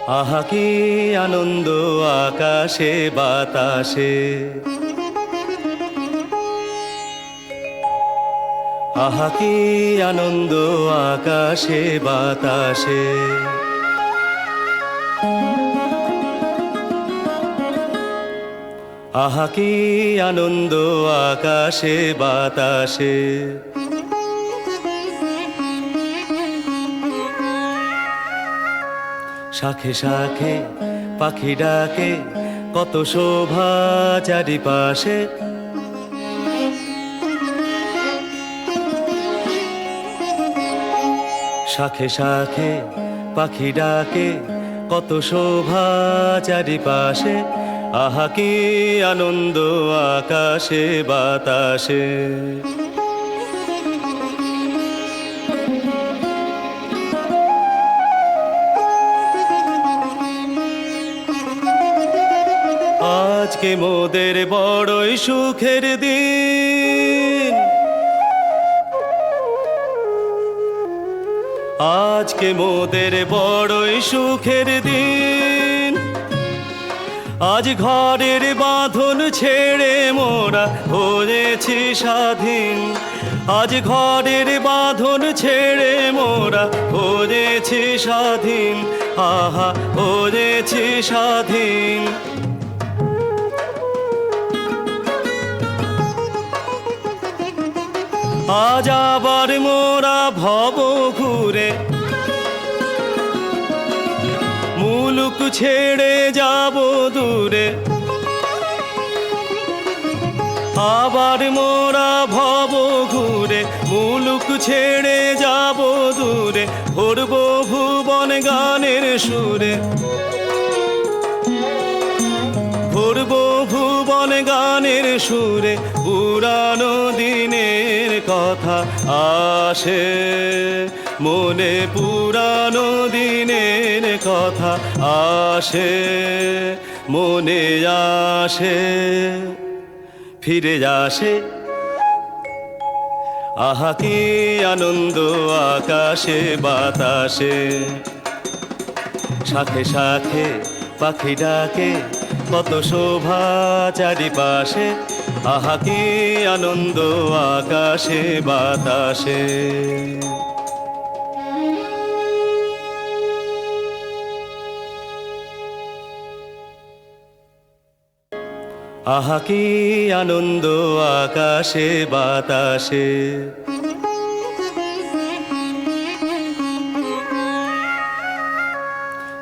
আহা কি আনন্দ আকাশে বাতাসে, আহা কি আনন্দ আকাশে বাতাসে। আহা কি আনন্দ আকাশে বাতাসে। শাখে শাখে পাখি ডাকে, কত শোভা চারিপাশে। শাখে শাখে পাখি ডাকে, কত শোভা চারিপাশে। আহা কি আনন্দ আকাশে বাতাসে। আজকে মোদের বড়ই সুখের দিন, আজকে মোদের বড়ই সুখের দিন। আজ ঘরের বাঁধন ছেড়ে মোরা হয়েছি স্বাধীন। আজ ঘরের বাঁধন ছেড়ে মোরা হয়েছি স্বাধীন। আহা হয়েছি স্বাধীন। আজ আবার মোরা ভব ঘুরে মুলুক ছেড়ে যাব দূরে। আবার মোরা ভব ঘুরে মুলুক ছেড়ে যাব দূরে। ভরব ভুবন গানের সুরে, ভরব ভুবন গানের সুরে। পুরানো দিনের কথা আসে মনে, পুরানো দিনের কথা আসে মনে আসে, ফিরে আসে। আহা কি আনন্দ আকাশে বাতাসে। শাখে শাখে পাখি ডাকে, কত শোভা চারিপাশে। আহা কি আনন্দ আকাশে বাতাসে। আহা কি আনন্দ আকাশে বাতাসে।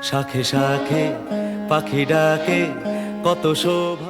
শাখে শাখে পাখি ডাকে, কত শোভা।